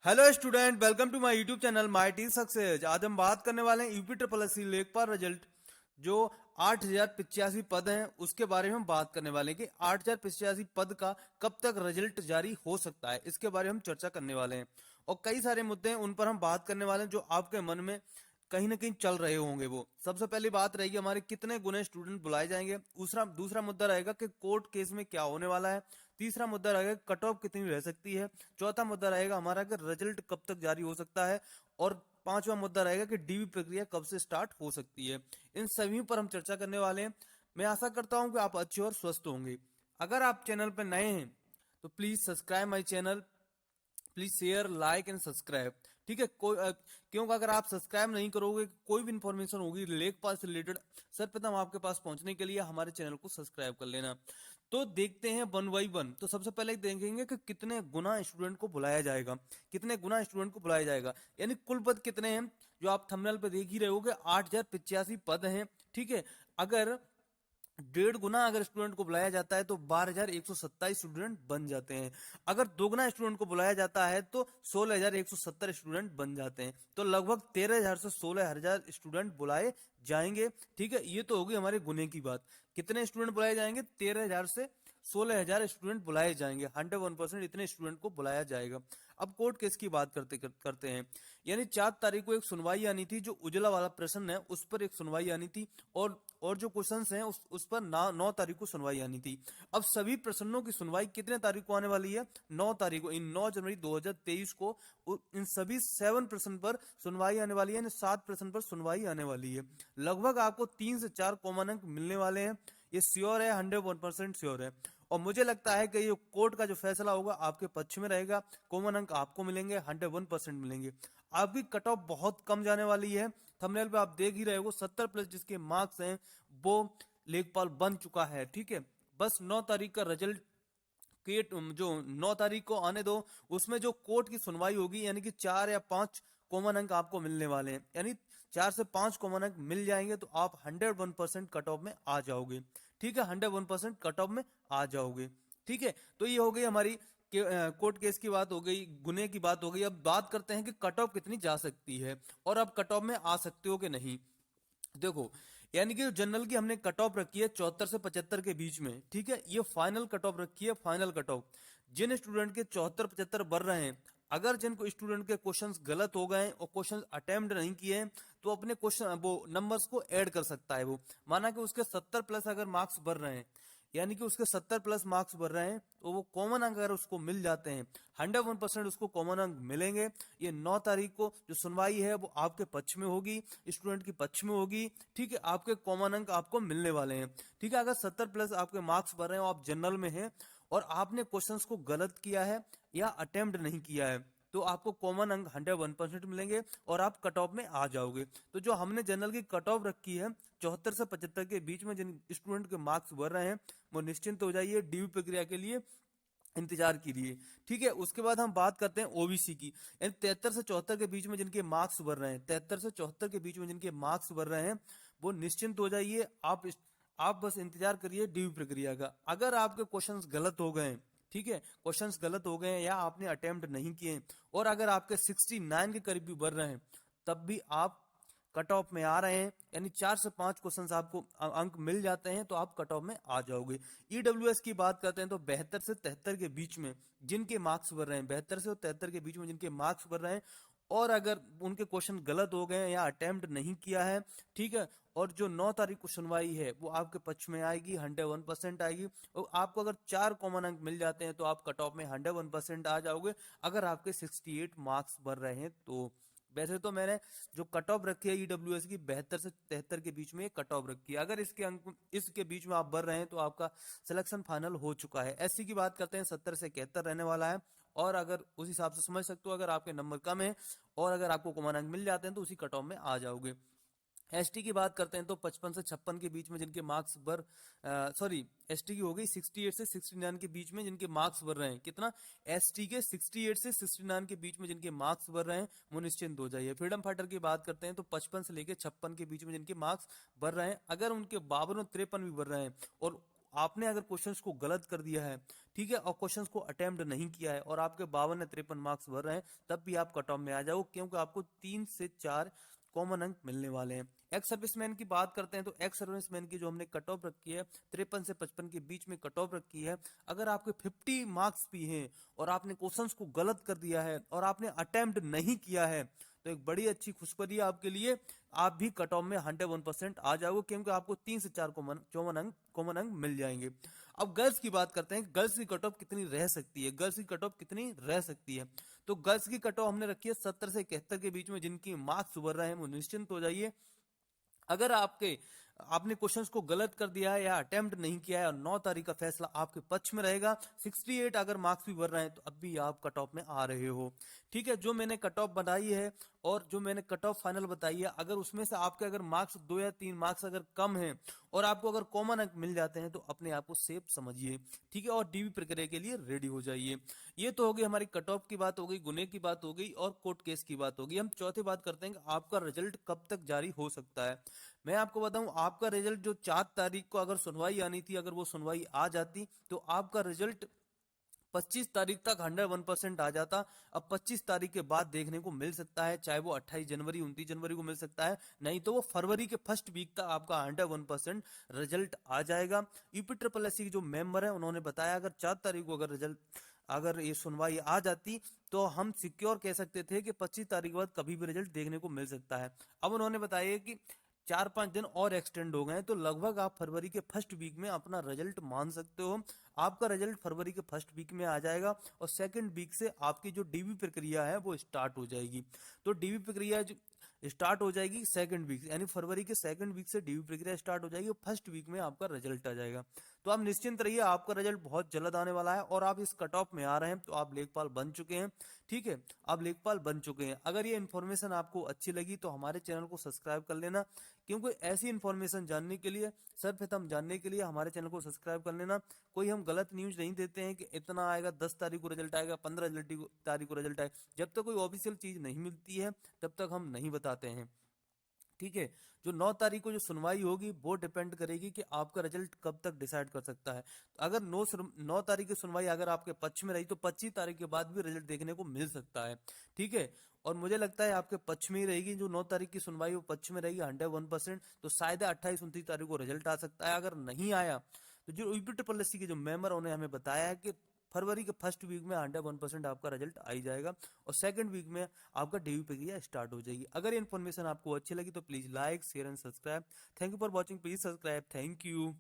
Hello student, welcome to my YouTube channel my T success. आज हम बात करने वाले हैं यूपी ट्रिपल एस सी लेखपाल रिजल्ट जो 8085 पद हैं उसके बारे में हम बात करने वाले हैं कि 8085 पद का कब तक रिजल्ट जारी हो सकता है, इसके बारे में हम चर्चा करने वाले हैं। और कई सारे मुद्दे हैं उन पर हम बात करने वाले हैं जो आपके मन में कहीं ना कहीं चल रहे होंगे। वो सबसे पहली बात रहेगी हमारे कितने गुने स्टूडेंट बुलाए जाएंगे। दूसरा दूसरा मुद्दा रहेगा कि कोर्ट केस में क्या होने वाला है। तीसरा मुद्दा रहेगा कट ऑफ कितनी रह सकती है। चौथा मुद्दा रहेगा हमारा कि रिजल्ट कब तक जारी हो सकता है। और पांचवा मुद्दा रहेगा कि डीवी प्रक्रिया कब से स्टार्ट हो सकती है। इन सभी पर हम चर्चा करने वाले हैं। मैं आशा करता हूं कि आप अच्छे और स्वस्थ होंगे। अगर आप चैनल पर नए हैं तो please subscribe my channel, please share like and subscribe. ठीक है, क्योंकि अगर आप सब्सक्राइब नहीं करोगे, कोई भी इंफॉर्मेशन होगी लेखपाल से रिलेटेड सर्वप्रथम आपके पास पहुंचने के लिए हमारे चैनल को सब्सक्राइब कर लेना। तो देखते हैं वन बाई वन। तो सबसे पहले देखेंगे कि कितने गुना स्टूडेंट को बुलाया जाएगा। कितने गुना स्टूडेंट को बुलाया जाएगा यानी कुल पद कितने हैं, जो आप थंबनेल पे देख ही रहे होगे 8085 पद हैं। ठीक है, अगर 1.5 गुना अगर स्टूडेंट को बुलाया जाता है तो 12,127 स्टूडेंट बन जाते हैं। अगर 2 गुना स्टूडेंट को बुलाया जाता है तो 16,170 स्टूडेंट बन जाते हैं। तो लगभग 13,000 से 16,000 स्टूडेंट बुलाए जाएंगे। ठीक है, ये तो होगी हमारे गुने की बात। कितने स्टूडेंट बुलाए जाएंगे? 13,000 से 16,000 स्टूडेंट बुलाए जाएंगे। 101% इतने स्टूडेंट को बुलाया जाएगा। अब कोर्ट केस की बात करते हैं। यानी 4 तारीख को एक सुनवाई आनी थी। जो उजला वाला प्रश्न है उस पर एक सुनवाई आनी थी। और जो क्वेश्चंस हैं उस पर 9 तारीख को सुनवाई आनी थी। अब सभी प्रश्नों की सुनवाई कितने तारीख को आने वाली है? 9 तारीख को। इन 9 जनवरी 2023 को इन सभी 7 प्रश्न पर सुनवाई आने वाली है, यानी 7 प्रश्न पर सुनवाई आने वाली है। लगभग आपको 3 से 4 कॉमन अंक मिलने वाले हैं, ये श्योर है, 101% श्योर है। और मुझे लगता है कि ये कोर्ट का जो फैसला होगा आपके पक्ष में रहेगा। कॉमन अंक आपको मिलेंगे, 101% मिलेंगे। आपकी कट ऑफ बहुत कम जाने वाली है। थंबनेल पे आप देख ही रहे हो 70 प्लस जिसके मार्क्स हैं वो लेखपाल बन चुका है। ठीक है, बस 9 तारीख का रिजल्ट के जो 9 तारीख को आने दो। उसमें जो कोर्ट की सुनवाई होगी यानी कि 4 या 5 कॉमन अंक आपको मिलने वाले हैं, यानी 4 से 5 कॉमन अंक मिल जाएंगे तो आप 101% कट ऑफ में आ जाओगे। ठीक है, 101% कट ऑफ में आ जाओगे। ठीक है, तो ये हो गई हमारी कोर्ट केस की बात हो गई, गुने की बात हो गई। अब बात करते हैं कि कट ऑफ कितनी जा सकती है और अब कट ऑफ में आ सकते हो कि नहीं। देखो, यानी कि जनरल की हमने कट ऑफ रखी है 74 से 75 के बीच में। ठीक है, ये फाइनल कट ऑफ रखी है, फाइनल कट ऑफ। जिन स्टूडेंट के 74 75 बढ़ रहे हैं, अगर जिन स्टूडेंट के क्वेश्चंस गलत हो गए और क्वेश्चंस अटेम्प्ट नहीं किए हैं, तो अपने क्वेश्चन वो नंबर्स को ऐड कर सकता है। वो माना कि उसके 70 प्लस अगर मार्क्स बढ़ रहे हैं, यानी कि उसके 70 प्लस मार्क्स बढ़ रहे हैं, तो वो कॉमन अंक अगर उसको मिल जाते हैं, 101% उसको कॉमन अंक मिलेंगे। ये 9 तारीख को जो सुनवाई है वो आपके पक्ष में होगी, स्टूडेंट के पक्ष में होगी। ठीक है, आपके कॉमन अंक आपको मिलने वाले हैं। ठीक है, अगर 70 प्लस आपके मार्क्स बढ़ रहे हैं और आप जनरल में हैं और आपने क्वेश्चंस को गलत किया है या अटेम्प्ट नहीं किया है, तो आपको कॉमन अंक 101% मिलेंगे और आप कट ऑफ में आ जाओगे। तो जो हमने जनरल की कट ऑफ रखी है 74 से 75 के बीच में जिन स्टूडेंट के मार्क्स बढ़ रहे हैं, वो निश्चिंत हो जाइए, डीयू प्रक्रिया के लिए इंतजार कीजिए। ठीक है, उसके बाद हम बात करते हैं ओबीसी की। यानी 73 से 74 के बीच में जिनके मार्क्स बढ़ रहे हैं, 73 से 74 के बीच में जिनके मार्क्स बढ़ रहे हैं, वो निश्चिंत हो जाइए। आप बस इंतजार करिए डीयू प्रक्रिया का। अगर आपके क्वेश्चंस गलत हो गए, ठीक है, क्वेश्चंस गलत हो गए या आपने अटेम्प्ट नहीं किए और अगर आपके 69 के करीब भी बढ़ रहे हैं, तब भी आप कट ऑफ में आ रहे हैं, यानी 4 से 5 क्वेश्चन आपको अंक मिल जाते हैं तो आप कट ऑफ में आ जाओगे। ईडब्ल्यूएस की बात करते हैं तो 72 से 73 के बीच में जिनके मार्क्स बढ़ रहे हैं, 72 से 73 के बीच में जिनके मार्क्स बढ़ रहे हैं और अगर उनके क्वेश्चन गलत हो गए या अटेम्प्ट नहीं किया है, ठीक है, और जो 9 तारीख को सुनवाई है वो आपके पक्ष में आएगी, 101% आएगी। और आपको अगर 4 कॉमन अंक मिल जाते हैं तो आप कट ऑफ में 101% आ जाओगे, अगर आपके 68 मार्क्स बढ़ रहे हैं तो। वैसे तो मैंने जो कट ऑफ रखी है ईडब्ल्यूएस की 72 से 73 के बीच में कट ऑफ रखी है। अगर इसके अंक इसके बीच में आप बढ़ रहे हैं तो आपका सिलेक्शन फाइनल हो चुका है। एससी की बात करते हैं 70 से 71 रहने वाला है। और अगर उस हिसाब से समझ सकते हो, अगर आपके नंबर कम है और अगर आपको कॉमन अंक मिल जाते हैं तो उसी कट ऑफ में आ जाओगे। एसटी की बात करते हैं तो 55 से 56 के बीच में जिनके मार्क्स बढ़ सॉरी एसटी की हो गई 68 से 69 के बीच में जिनके मार्क्स बढ़ रहे हैं। कितना? एसटी के 68 से 69 के बीच में जिनके मार्क्स बढ़ रहे हैं वो निश्चिंत हो जाइए। फ्रीडम फाइटर की बात करते हैं तो 55 से लेकर 56 के बीच में जिनके मार्क्स बढ़ रहे हैं, अगर उनके 52 और 53 भी बढ़ रहे हैं और आपने अगर क्वेश्चंस को गलत कर दिया है, ठीक है, और क्वेश्चंस को अटेम्प्ट नहीं किया है और आपके 52 या 53 मार्क्स भर रहे हैं, तब भी आप कट ऑफ में आ जाओ, क्योंकि आपको 3 से 4 कॉमन अंक मिलने वाले हैं। एक्स सर्विसमैन की बात करते हैं तो एक्स सर्विसमैन की जो हमने कट ऑफ रखी है 53 से 55 के बीच में कट ऑफ रखी है। अगर आपके 50 मार्क्स भी हैं और आपने क्वेश्चंस को गलत कर दिया है और आपने अटेम्प्ट नहीं किया है, तो एक बड़ी अच्छी खुशखबरी है आपके लिए, आप भी कट ऑफ में 101% आ जाओगे, क्योंकि आपको 3 से 4 कॉमन अंक मिल जाएंगे। अब गर्ल्स की बात करते हैं, गर्ल्स की कट ऑफ कितनी रह सकती है, गर्ल्स की कट ऑफ कितनी रह सकती है। तो गर्ल्स की कट ऑफ हमने रखी है 70 से 71 के बीच में, जिनकी मार्क्स उभर रहे हैं वो निश्चिंत हो जाइए। अगर आपने क्वेश्चंस को गलत कर दिया है या अटेम्प्ट नहीं किया है और 9 तारीख का फैसला आपके पक्ष में रहेगा, 68 अगर मार्क्स भी भर रहे हैं तो अब भी आप कट ऑफ में आ रहे हो। ठीक है, जो मैंने कट ऑफ बनाई है और जो मैंने कट ऑफ फाइनल बताई है, अगर उसमें से आपके अगर मार्क्स 2 या 3 मार्क्स अगर कम है और आपको अगर कॉमन अंक मिल जाते हैं, तो अपने आप को सेफ समझिए, ठीक है, और डीबी प्रक्रिया के लिए रेडी हो जाइए। ये तो हो गई हमारी कट ऑफ की बात, हो गई गुने की बात, हो गई और कोर्ट केस की बात होगी। हम चौथी बात करते हैं कि आपका रिजल्ट कब तक जारी हो सकता है। मैं आपको बताऊं, आपका रिजल्ट जो 4 तारीख को अगर सुनवाई आनी थी, अगर वो सुनवाई आ जाती तो आपका रिजल्ट 25 तारीख तक 101% आ जाता। अब 25 तारीख के बाद देखने को मिल सकता है, चाहे वो 28 जनवरी 29 जनवरी को मिल सकता है, नहीं तो वो फरवरी के फर्स्ट वीक तक आपका 101% रिजल्ट आ जाएगा। यूपी ट्रिपल एससी के जो मेंबर है उन्होंने बताया, अगर 4 तारीख को अगर ये सुनवाई आ जाती तो हम सिक्योर कह सकते थे कि 25 तारीख के बाद कभी भी रिजल्ट देखने को मिल सकता है। अब उन्होंने बताया कि 4-5 दिन और एक्सटेंड हो गए, तो लगभग आप फरवरी के फर्स्ट वीक में अपना रिजल्ट मान सकते हो। आपका रिजल्ट फरवरी के फर्स्ट वीक में आ जाएगा और सेकंड वीक से आपकी जो डीबी प्रक्रिया है वो स्टार्ट हो जाएगी। तो डीबी प्रक्रिया जो स्टार्ट हो जाएगी सेकंड वीक, यानी फरवरी के सेकंड वीक से डीबी प्रक्रिया स्टार्ट हो जाएगी और फर्स्ट वीक में आपका रिजल्ट आ जाएगा। तो आप निश्चिंत रहिए, आपका रिजल्ट बहुत जल्द आने वाला है और आप इस कट ऑफ में आ रहे हैं तो आप लेखपाल बन चुके हैं। ठीक है, आप लेखपाल बन चुके हैं। अगर ये इन्फॉर्मेशन आपको अच्छी लगी तो हमारे चैनल को सब्सक्राइब कर लेना, क्योंकि ऐसी इन्फॉर्मेशन जानने के लिए, सर्वप्रथम जानने के लिए हमारे चैनल को सब्सक्राइब कर लेना। कोई हम गलत न्यूज नहीं देते हैं कि इतना आएगा, 10 तारीख को रिजल्ट आएगा, 15 तारीख को रिजल्ट आएगा। जब तक कोई ऑफिशियल चीज नहीं मिलती है तब तक हम नहीं बताते हैं। ठीक है, जो 9 तारीख को जो सुनवाई होगी वो डिपेंड करेगी कि आपका रिजल्ट कब तक डिसाइड कर सकता है। तो अगर 9 तारीख की सुनवाई अगर आपके पक्ष में रही तो 25 तारीख के बाद भी रिजल्ट देखने को मिल सकता है। ठीक है, और मुझे लगता है आपके पक्ष में ही रहेगी, जो 9 तारीख की सुनवाई वो पक्ष में रहेगी 101%। तो शायद 28-29 तारीख को रिजल्ट आ सकता है। अगर नहीं आया तो जो यूपी ट्रिपल एससी के जो मेंबर उन्होंने हमें बताया है कि फरवरी के फर्स्ट वीक में 101% आपका रिजल्ट आ ही जाएगा और सेकंड वीक में आपका डीयू प्रक्रिया स्टार्ट हो जाएगी। अगर ये इन्फॉर्मेशन आपको अच्छी लगी तो please like share and subscribe. Thank you for watching, please subscribe, thank you.